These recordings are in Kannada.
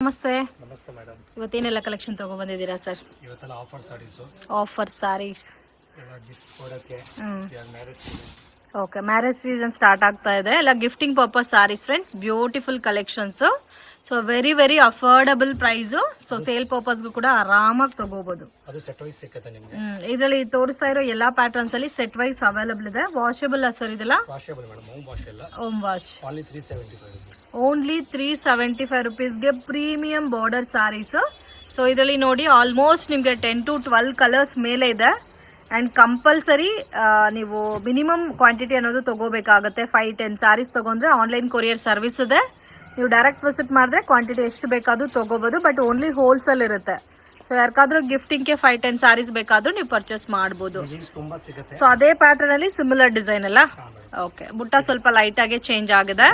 ನಮಸ್ತೆ. ನಮಸ್ತೆ ಮೇಡಮ್. ಇವತ್ತೇನೆಲ್ಲ ಕಲೆಕ್ಷನ್ ತಗೊಂಡ್ಬಂದಿದ್ದೀರಾ ಸರ್? ಇವತ್ತೆಲ್ಲ ಆಫರ್ ಸಾರೀಸ್. ಆಫರ್ ಸಾರೀಸ್ ಎಲ್ಲ ಗಿಫ್ಟ್ ಕೊಡಕ್ಕೆ. Marriage. Okay, marriage season start ಆಗ್ತಾ ಇದೆ. ಎಲ್ಲ gifting purpose sarees friends. Beautiful collections. So very very affordable price. So sale ಪರ್ಪಸ್ಗೂ ಕೂಡ ಆರಾಮಾಗಿ ತಗೋಬಹುದು. ಅದು ಸೆಟ್ ವೈಸ್ ಸಿಗುತ್ತೆ ನಿಮಗೆ. ಇದರಲ್ಲಿ ತೋರಿಸ್ತಾ ಇರೋ ಎಲ್ಲಾ ಪ್ಯಾಟರ್ನ್ಸ್ ಅಲ್ಲಿ ಸೆಟ್ ವೈಸ್ ಅವೈಲಬಲ್ ಇದೆ. ವಾಷಬಲ್ ಸರ್ ಇದೆಲ್ಲ? ವಾಷಬಲ್ ಮೇಡಮ್, ಹೋಮ್ ವಾಶ್ ಎಲ್ಲ. Home wash. Only 375 rupees. Only 375 rupeesಗೆ ಪ್ರೀಮಿಯಂ ಬಾರ್ಡರ್ ಸಾರೀಸ್. ಸೊ ಇದರಲ್ಲಿ ನೋಡಿ ಆಲ್ಮೋಸ್ಟ್ ನಿಮ್ಗೆ 10 to 12 ಕಲರ್ಸ್ ಮೇಲೆ ಇದೆ. ಅಂಡ್ ಕಂಪಲ್ಸರಿ ನೀವು ಮಿನಿಮಮ್ ಕ್ವಾಂಟಿಟಿ ಅನ್ನೋದು ತಗೋಬೇಕಾಗುತ್ತೆ. 5-10 ಸಾರೀಸ್ ತಗೊಂಡ್ರೆ ಆನ್ಲೈನ್ ಕೊರಿಯರ್ ಸರ್ವಿಸ್ ಇದೆ. ನೀವು ಡೈರೆಕ್ಟ್ ವಿಸಿಟ್ ಮಾಡಿದ್ರೆ ಕ್ವಾಂಟಿಟಿ ಎಷ್ಟು ಬೇಕಾದ್ರೂ ತಗೋಬಹುದು. ಬಟ್ ಓನ್ಲಿ ಹೋಲ್ಸೇಲ್ ಇರುತ್ತೆ. ಸೊ ಯಾರಿಗಾದ್ರೂ ಗಿಫ್ಟಿಂಗ್ಗೆ 5-10 ಸಾರೀಸ್ ಬೇಕಾದ್ರೂ ನೀವು ಪರ್ಚೇಸ್ ಮಾಡಬಹುದು. ಸೊ ಅದೇ ಪ್ಯಾಟರ್ನ್ ಅಲ್ಲಿ ಸಿಮಿಲರ್ ಡಿಸೈನ್ ಅಲ್ಲ? ಓಕೆ, ಬುಟ್ಟ ಸ್ವಲ್ಪ ಲೈಟ್ ಆಗಿ ಚೇಂಜ್ ಆಗಿದೆ.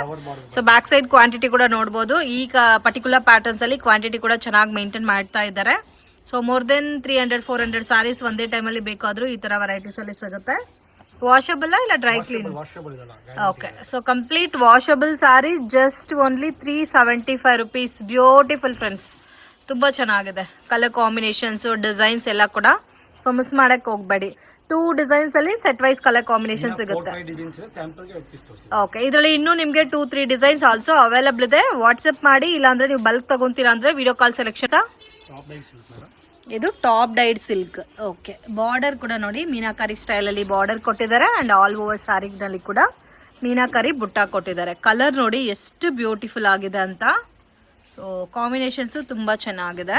ಸೊ ಬ್ಯಾಕ್ ಸೈಡ್ ಕ್ವಾಂಟಿಟಿ ಕೂಡ ನೋಡಬಹುದು. ಈ ಪರ್ಟಿಕ್ಯುಲರ್ ಪ್ಯಾಟರ್ನ್ಸ್ ಅಲ್ಲಿ ಕ್ವಾಂಟಿಟಿ ಕೂಡ ಚೆನ್ನಾಗಿ ಮೇಂಟೈನ್ ಮಾಡ್ತಾ ಇದ್ದಾರೆ. ಸೊ ಮೋರ್ ದೆನ್ 300-400 ಸಾರೀಸ್ ಒಂದೇ ಟೈಮ್ ಅಲ್ಲಿ ಬೇಕಾದ್ರೂ ಈ ತರ ವೆರೈಟೀಸ್ ಅಲ್ಲಿ ಸಿಗುತ್ತೆ. ವಾಷಬಲ್ ಇಲ್ಲ dry clean? Okay, so complete washable sari just only 375 rupees. Beautiful friends, ತುಂಬಾ ಚೆನ್ನಾಗಿದೆ. ಕಲರ್ ಕಾಂಬಿನೇಷನ್ಸ್, ಡಿಸೈನ್ಸ್ ಎಲ್ಲ ಕೂಡ. ಸೊ ಮಿಸ್ ಮಾಡಕ್ ಹೋಗ್ಬೇಡಿ. 2 ಡಿಸೈನ್ಸ್ ಅಲ್ಲಿ ಸೆಟ್ ವೈಸ್ ಕಲರ್ ಕಾಂಬಿನೇಷನ್ ಸಿಗುತ್ತೆ. ಓಕೆ, ಇದರಲ್ಲಿ ಇನ್ನೂ ನಿಮ್ಗೆ 2-3 ಡಿಸೈನ್ಸ್ ಆಲ್ಸೋ ಅವೈಲಬಲ್ ಇದೆ. ವಾಟ್ಸ್ಆಪ್ ಮಾಡಿ, ಇಲ್ಲಾಂದ್ರೆ ನೀವು ಬಲ್ಕ್ ತಗೊಂತೀರಾ ಅಂದ್ರೆ ವಿಡಿಯೋ ಕಾಲ್ ಸೆಲೆಕ್ಷನ್. ಇದು top died silk. Okay, border ಕೂಡ ನೋಡಿ ಮೀನಾಕಾರಿ ಸ್ಟೈಲ್ ಅಲ್ಲಿ ಬಾರ್ಡರ್ ಕೊಟ್ಟಿದ್ದಾರೆ. ಅಂಡ್ ಆಲ್ ಓವರ್ ಸ್ಯಾರಿ ನಲ್ಲಿ ಕೂಡ ಮೀನಾಕಾರಿ ಬುಟ್ಟ ಕೊಟ್ಟಿದ್ದಾರೆ. ಕಲರ್ ನೋಡಿ ಎಷ್ಟು ಬ್ಯೂಟಿಫುಲ್ ಆಗಿದೆ ಅಂತ. ಸೊ ಕಾಂಬಿನೇಷನ್ಸ್ ತುಂಬಾ ಚೆನ್ನಾಗಿದೆ.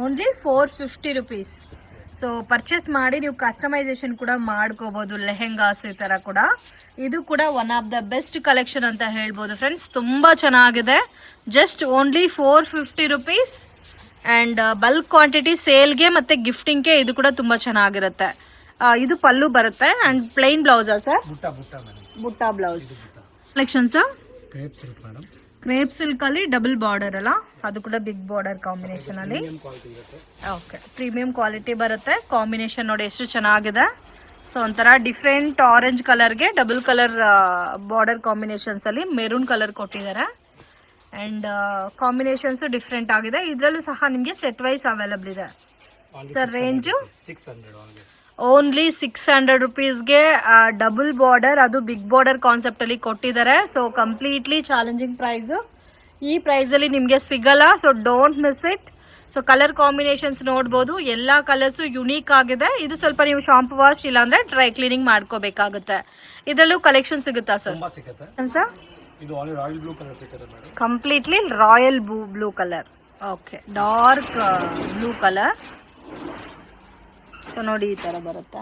Only 450 rupees. ಸೊ ಪರ್ಚೇಸ್ ಮಾಡಿ ನೀವು ಕಸ್ಟಮೈಸೇಷನ್ ಕೂಡ ಮಾಡ್ಕೋಬಹುದು. ಲೆಹೆಂಗಾಸ್ ಈ ತರ ಕೂಡ. ಇದು ಕೂಡ one of the best collection ಅಂತ ಹೇಳ್ಬೋದು ಫ್ರೆಂಡ್ಸ್. ತುಂಬಾ ಚೆನ್ನಾಗಿದೆ. Just only 450 rupees. And bulk quantity ಸೇಲ್ಗೆ ಮತ್ತೆ ಗಿಫ್ಟಿಂಗ್ಗೆ ಇದು ಕೂಡ ತುಂಬಾ ಚೆನ್ನಾಗಿರುತ್ತೆ. ಇದು ಪಲ್ಲು ಬರುತ್ತೆ and plain blouse sir? Butta blouse collections. Crepe silk ಅಲ್ಲಿ ಡಬಲ್ ಬಾರ್ಡರ್ ಅಲ್ಲ, ಅದು ಕೂಡ ಬಿಗ್ ಬಾರ್ಡರ್ ಕಾಂಬಿನೇಷನ್ ಅಲ್ಲಿ. ಓಕೆ, ಪ್ರೀಮಿಯಂ ಕ್ವಾಲಿಟಿ ಬರುತ್ತೆ. ಕಾಂಬಿನೇಷನ್ ನೋಡಿ ಎಷ್ಟು ಚೆನ್ನಾಗಿದೆ. ಸೊ ಒಂಥರ ಡಿಫ್ರೆಂಟ್ ಆರೆಂಜ್ ಕಲರ್ಗೆ ಡಬಲ್ ಕಲರ್ ಬಾರ್ಡರ್ ಕಾಂಬಿನೇಷನ್ಸ್ ಅಲ್ಲಿ ಮೆರೂನ್ ಕಲರ್ ಕೊಟ್ಟಿದ್ದಾರೆ. ಅಂಡ್ ಕಾಂಬಿನೇಷನ್ಸ್ ಡಿಫ್ರೆಂಟ್ ಆಗಿದೆ. ಇದರಲ್ಲೂ ಸಹ ನಿಮಗೆ ಸೆಟ್ ವೈಸ್ ಅವೈಲಬಲ್ ಇದೆ. ಸರ್ ರೇಂಜು ಓನ್ಲಿ 600 rupeesಗೆ ಡಬಲ್ ಬಾರ್ಡರ್, ಅದು ಬಿಗ್ ಬಾರ್ಡರ್ ಕಾನ್ಸೆಪ್ಟ್ ಅಲ್ಲಿ ಕೊಟ್ಟಿದ್ದಾರೆ. So completely challenging price. ಈ ಪ್ರೈಸ್ ಅಲ್ಲಿ ನಿಮ್ಗೆ ಸಿಗಲ್ಲ. So don't miss it. So colour combinations ನೋಡಬಹುದು. ಎಲ್ಲಾ ಕಲರ್ಸ್ ಯುನೀಕ್ ಆಗಿದೆ. ಇದು ಸ್ವಲ್ಪ ನೀವು ಶಾಂಪು ವಾಶ್ ಇಲ್ಲಾಂದ್ರೆ ಡ್ರೈ ಕ್ಲೀನಿಂಗ್ ಮಾಡ್ಕೋಬೇಕಾಗುತ್ತೆ. ಇದರಲ್ಲೂ ಕಲೆಕ್ಷನ್ ಸಿಗುತ್ತಾ sir? Completely royal blue colour. Okay, dark blue colour. So ನೋಡಿ ಈ ತರ ಬರುತ್ತೆ.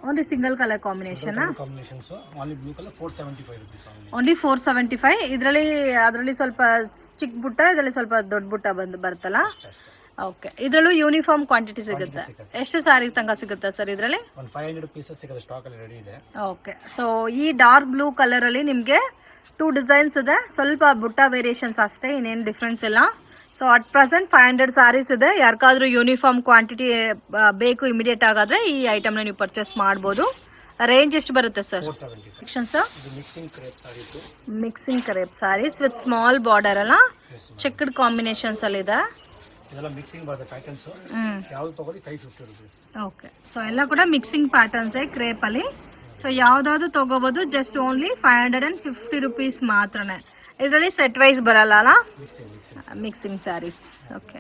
Only single colour combination. Only 475. ಅದರಲ್ಲಿ ಸ್ವಲ್ಪ ಚಿಕ್ಕ ಬುಟ್ಟ, ಇದರಲ್ಲಿ ಸ್ವಲ್ಪ ದೊಡ್ಡ ಬುಟ್ಟ ಬರುತ್ತಲ್ಲ. ಓಕೆ, ಇದರಲ್ಲೂ ಯೂನಿಫಾರ್ಮ್ ಕ್ವಾಂಟಿಟಿ ಸಿಗುತ್ತೆ. ಎಷ್ಟು ಸಾರಿ ತನಕ ಸಿಗುತ್ತೆ ಸರ್ ಇದರಲ್ಲಿ? 500 pieces ಸಿಗುತ್ತೆ, ಸ್ಟಾಕ್ ಅಲ್ಲಿ ರೆಡಿ ಇದೆ. ಓಕೆ, ಸೊ ಈ ಡಾರ್ಕ್ ಬ್ಲೂ ಕಲರ್ ಅಲ್ಲಿ ನಿಮ್ಗೆ 2 ಡಿಸೈನ್ಸ್ ಇದೆ. ಸ್ವಲ್ಪ ಬುಟ್ಟ ವೇರಿಯೇಷನ್ಸ್ ಅಷ್ಟೇ, ಇನ್ನೇನು ಡಿಫ್ರೆನ್ಸ್ ಇಲ್ಲ. ಸೊ ಅಟ್ ಪ್ರೆಸೆಂಟ್ 500 ಸಾರೀಸ್ ಇದೆ. ಯಾರಿಗಾದ್ರೂ ಯೂನಿಫಾರ್ಮ್ ಕ್ವಾಂಟಿಟಿ ಬೇಕು ಇಮಿಡಿಯೇಟ್ ಆಗಾದ್ರೆ ಈ ಐಟಮ್ ನ ನೀವು ಪರ್ಚೇಸ್ ಮಾಡಬಹುದು. ರೇಂಜ್ ಎಷ್ಟು ಬರುತ್ತೆ sir? Mixing crepe saris with small border ಅಲ್ಲ, ಚೆಕ್ಡ್ ಕಾಂಬಿನೇಷನ್ಸ್ ಅಲ್ಲಿ ಇದೆ. ಓಕೆ, ಸೊ ಎಲ್ಲ ಕೂಡ ಮಿಕ್ಸಿಂಗ್ ಪ್ಯಾಟರ್ನ್ಸ್ ಕ್ರೇಪ್ ಅಲ್ಲಿ. ಸೊ ಯಾವ್ದಾದ್ರು ತಗೋಬಹುದು. ಜಸ್ಟ್ ಓನ್ಲಿ 550 rupees ಮಾತ್ರನೇ. ಇದರಲ್ಲಿ ಸೆಟ್ ವೈಸ್ ಬರಲ್ಲ ಅಲ್ಲ, mixing saris. Okay,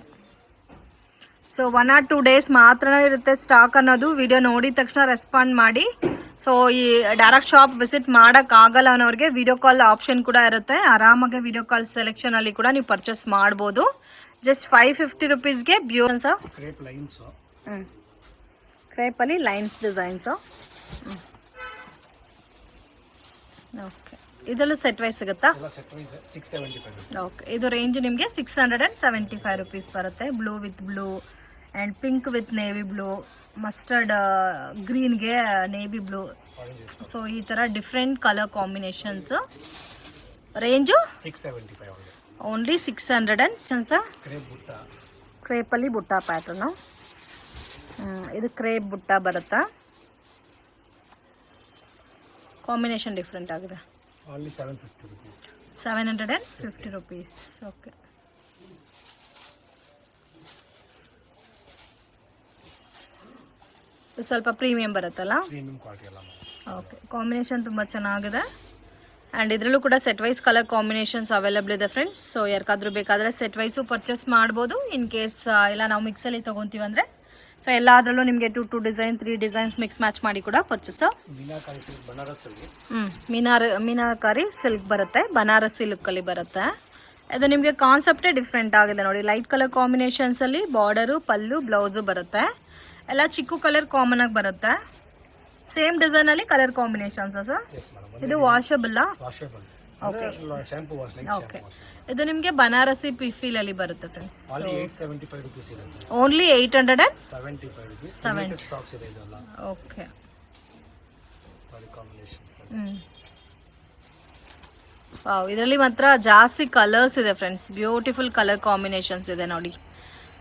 so 1 or 2 days ಮಾತ್ರನೇ ಇರುತ್ತೆ ಸ್ಟಾಕ್ ಅನ್ನೋದು. ವಿಡಿಯೋ ನೋಡಿದ ತಕ್ಷಣ ರೆಸ್ಪಾಂಡ್ ಮಾಡಿ. ಸೊ ಈ ಡೈರೆಕ್ಟ್ ಶಾಪ್ ವಿಸಿಟ್ ಮಾಡಕ್ ಆಗಲ್ಲ ಅನ್ನೋರಿಗೆ ವಿಡಿಯೋ ಕಾಲ್ ಆಪ್ಷನ್ ಕೂಡ ಇರುತ್ತೆ. ಆರಾಮಾಗಿ ವಿಡಿಯೋ ಕಾಲ್ ಸೆಲೆಕ್ಷನ್ ಅಲ್ಲಿ ಕೂಡ ನೀವು ಪರ್ಚೇಸ್ ಮಾಡಬಹುದು. ಜಸ್ಟ್ 550 rupeesಗೆ ಬ್ಯೂನ್ಸ್ ಕ್ರೇಪ್ ಅಲ್ಲಿ ಲೈನ್ಸ್ ಡಿಸೈನ್ಸ್. ಓಕೆ, ಇದರಲ್ಲೂ ಸೆಟ್ ವೈಸ್ ಸಿಗುತ್ತಾ? ಓಕೆ, ಇದು ರೇಂಜ್ ನಿಮಗೆ 675 rupees ಬರುತ್ತೆ. Blue with blue and pink with navy blue, mustard ಗ್ರೀನ್ಗೆ ನೇವಿ ಬ್ಲೂ. ಸೊ ಈ ತರ different colour combinations. Range only 600. Crepe ಅಲ್ಲಿ ಬುಟ್ಟ ಪ್ಯಾಟರ್ನ್. ಇದು ಕ್ರೇಪ್ ಬುಟ್ಟ ಬರುತ್ತಾ. ಕಾಂಬಿನೇಷನ್ ಡಿಫ್ರೆಂಟ್ ಆಗಿದೆ. Only 750 rupees. 750 ರುಪೀಸ್. ಓಕೆ. ಸ್ವಲ್ಪ ಪ್ರೀಮಿಯಂ ಬರುತ್ತಲ್ಲ. ಪ್ರೀಮಿಯಂ ಕ್ವಾಲಿಟಿ ಎಲ್ಲ. ಓಕೆ, ಕಾಂಬಿನೇಷನ್ ತುಂಬ ಚೆನ್ನಾಗಿದೆ. ಆ್ಯಂಡ್ ಇದರಲ್ಲೂ ಕೂಡ set wise colour combinations available ಇದೆ ಫ್ರೆಂಡ್ಸ್. ಸೊ ಯಾರಿಗಾದ್ರೂ ಬೇಕಾದರೆ ಸೆಟ್ ವೈಸು ಪರ್ಚೇಸ್ ಮಾಡ್ಬೋದು. ಇನ್ ಕೇಸ್ ಇಲ್ಲ ನಾವು ಮಿಕ್ಸಲ್ಲಿ ತೊಗೊತೀವಿ ಅಂದರೆ ಸೊ ಎಲ್ಲದರಲ್ಲೂ ನಿಮಗೆ 2 ಡಿಸೈನ್ 3 ಡಿಸೈನ್ಸ್ ಮಿಕ್ಸ್ ಮ್ಯಾಚ್ ಮಾಡಿ ಕೂಡ ಪರ್ಚೇಸ್. ಮೀನಾಕಾರಿ ಸಿಲ್ಕ್ ಬರುತ್ತೆ, ಬನಾರಸ್ ಸಿಲ್ಕಲ್ಲಿ ಬರುತ್ತೆ. ಇದು ನಿಮಗೆ ಕಾನ್ಸೆಪ್ಟೇ ಡಿಫ್ರೆಂಟ್ ಆಗಿದೆ ನೋಡಿ. ಲೈಟ್ ಕಲರ್ ಕಾಂಬಿನೇಷನ್ಸಲ್ಲಿ ಬಾರ್ಡರು, ಪಲ್ಲು, ಬ್ಲೌಸು ಬರುತ್ತೆ. ಎಲ್ಲ ಚಿಕ್ಕು ಕಲರ್ ಕಾಮನ್ ಆಗಿ ಬರುತ್ತೆ. ಸೇಮ್ ಡಿಸೈನ್ ಅಲ್ಲಿ ಕಲರ್ ಕಾಂಬಿನೇಷನ್ಸ್ ಸರ್. ಇದು ವಾಷಬಲ್. ಓಕೆ. ಇದು ನಿಮಗೆ ಬನಾರಸಿ ಫೀಲ್ ಅಲ್ಲಿ ಬರುತ್ತೆ ಫ್ರೆಂಡ್ಸ್. ಓನ್ಲಿ 875. ಓಕೆ. ವಾವ್, ಇದರಲ್ಲಿ ಮಾತ್ರ ಜಾಸ್ತಿ ಕಲರ್ಸ್ ಇದೆ ಫ್ರೆಂಡ್ಸ್. ಬ್ಯೂಟಿಫುಲ್ ಕಲರ್ ಕಾಂಬಿನೇಷನ್ಸ್ ಇದೆ ನೋಡಿ.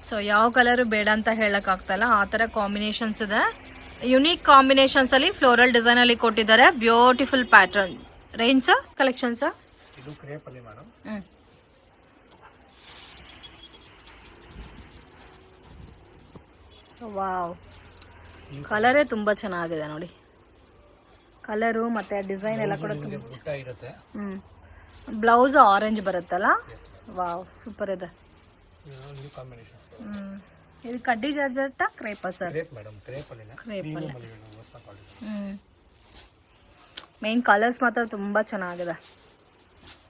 ಸೊ ಯಾವ ಕಲರ್ ಬೇಡ ಅಂತ ಹೇಳಕ್ ಆಗ್ತಲ್ಲ, ಆ ಥರ ಕಾಂಬಿನೇಷನ್ಸ್ ಇದೆ. ಯುನೀಕ್ ಕಾಂಬಿನೇಷನ್ಸ್ ಅಲ್ಲಿ ಫ್ಲೋರಲ್ ಡಿಸೈನ್ ಅಲ್ಲಿ ಕೊಟ್ಟಿದ್ದಾರೆ. Beautiful pattern. ರೇಂಜ್ ಕಲೆಕ್ಷನ್ಸ್ ಇದು ಕ್ರೇಪ್ ಅಲ್ಲಿ ಮೇಡಮ್. ವಾವ್, ಕಲರೇ ತುಂಬಾ ಚೆನ್ನಾಗಿದೆ ನೋಡಿ. ಕಲರು ಮತ್ತೆ ಡಿಸೈನ್ ಎಲ್ಲ ಕೂಡ ತುಂಬಾ ಇರುತ್ತೆ. ಬ್ಲೌಸ್ ಆರೆಂಜ್ ಬರುತ್ತಲ್ಲ. ವಾವ್, ಸೂಪರ್ ಇದೆ. ಇದು ಕಡ್ಡಿ georgette crepe sir. Main colours ಮಾತ್ರ ತುಂಬಾ ಚೆನ್ನಾಗಿದೆ.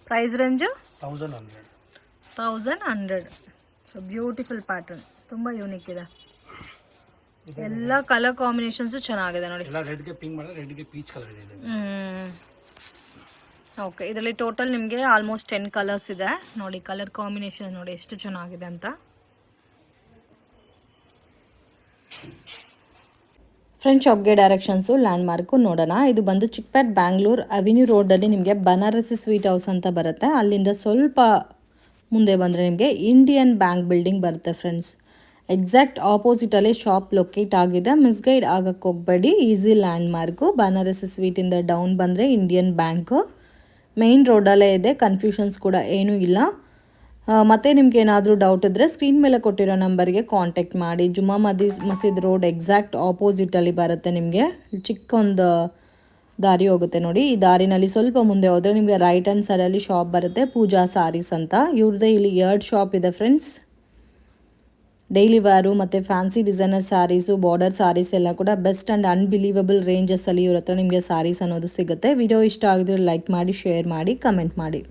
Price range 1100. So beautiful pattern, ತುಂಬಾ ಯೂನಿಕ್ ಇದೆ. ಎಲ್ಲ ಕಲರ್ ಕಾಂಬಿನೇಷನ್ಸ್ ಚೆನ್ನಾಗಿದೆ ನೋಡಿ. ಓಕೆ, ಇದರಲ್ಲಿ ಟೋಟಲ್ ನಿಮಗೆ ಆಲ್ಮೋಸ್ಟ್ 10 ಕಲರ್ಸ್ ಇದೆ ನೋಡಿ. ಕಲರ್ ಕಾಂಬಿನೇಷನ್ ನೋಡಿ ಎಷ್ಟು ಚೆನ್ನಾಗಿದೆ ಅಂತ. ಫ್ರೆಂಡ್ ಶಾಪ್ಗೆ ಡೈರೆಕ್ಷನ್ಸು ಲ್ಯಾಂಡ್ ಮಾರ್ಕು ನೋಡೋಣ. ಇದು ಬಂದು ಚಿಕ್ಪೇಟ್ ಬ್ಯಾಂಗ್ಳೂರ್ ಅವೆನ್ಯೂ ರೋಡಲ್ಲಿ ನಿಮಗೆ ಬನಾರಸಿ ಸ್ವೀಟ್ ಹೌಸ್ ಅಂತ ಬರುತ್ತೆ. ಅಲ್ಲಿಂದ ಸ್ವಲ್ಪ ಮುಂದೆ ಬಂದರೆ ನಿಮಗೆ ಇಂಡಿಯನ್ ಬ್ಯಾಂಕ್ ಬಿಲ್ಡಿಂಗ್ ಬರುತ್ತೆ ಫ್ರೆಂಡ್ಸ್. ಎಕ್ಸಾಕ್ಟ್ ಆಪೋಸಿಟಲ್ಲಿ ಶಾಪ್ ಲೊಕೇಟ್ ಆಗಿದೆ. ಮಿಸ್ಗೈಡ್ ಆಗಕ್ಕೆ ಹೋಗಬೇಡಿ. Easy landmark. ಬನಾರಸಿ ಸ್ವೀಟಿಂದ ಡೌನ್ ಬಂದರೆ ಇಂಡಿಯನ್ ಬ್ಯಾಂಕು ಮೇಯ್ನ್ ರೋಡಲ್ಲೇ ಇದೆ. ಕನ್ಫ್ಯೂಷನ್ಸ್ ಕೂಡ ಏನೂ ಇಲ್ಲ. ಮತ್ತು ನಿಮ್ಗೆ ಏನಾದರೂ ಡೌಟ್ ಇದ್ದರೆ ಸ್ಕ್ರೀನ್ ಮೇಲೆ ಕೊಟ್ಟಿರೋ ನಂಬರ್ಗೆ ಕಾಂಟ್ಯಾಕ್ಟ್ ಮಾಡಿ. ಜುಮ್ಮಾ ಮಸೀದ್ ರೋಡ್ ಎಕ್ಸಾಕ್ಟ್ ಆಪೋಸಿಟಲ್ಲಿ ಬರುತ್ತೆ. ನಿಮಗೆ ಚಿಕ್ಕೊಂದು ದಾರಿ ಹೋಗುತ್ತೆ ನೋಡಿ. ಈ ದಾರಿನಲ್ಲಿ ಸ್ವಲ್ಪ ಮುಂದೆ ಹೋದರೆ ನಿಮಗೆ ರೈಟ್ ಹ್ಯಾಂಡ್ ಸೈಡಲ್ಲಿ ಶಾಪ್ ಬರುತ್ತೆ, ಪೂಜಾ ಸಾರೀಸ್ ಅಂತ. ಇವ್ರದ್ದೇ ಇಲ್ಲಿ 2 ಶಾಪ್ ಇದೆ ಫ್ರೆಂಡ್ಸ್. ಡೈಲಿ ವೇರು ಮತ್ತು fancy designer saris, border saris ಎಲ್ಲ ಕೂಡ ಬೆಸ್ಟ್ ಆ್ಯಂಡ್ ಅನ್ಬಿಲೀವಬಲ್ ರೇಂಜಸ್ಸಲ್ಲಿ ಇವ್ರ ಹತ್ರ ನಿಮಗೆ ಸ್ಯಾರೀಸ್ ಅನ್ನೋದು ಸಿಗುತ್ತೆ. ವಿಡಿಯೋ ಇಷ್ಟ ಆಗಿದ್ರೆ ಲೈಕ್ ಮಾಡಿ, ಶೇರ್ ಮಾಡಿ, ಕಮೆಂಟ್ ಮಾಡಿ.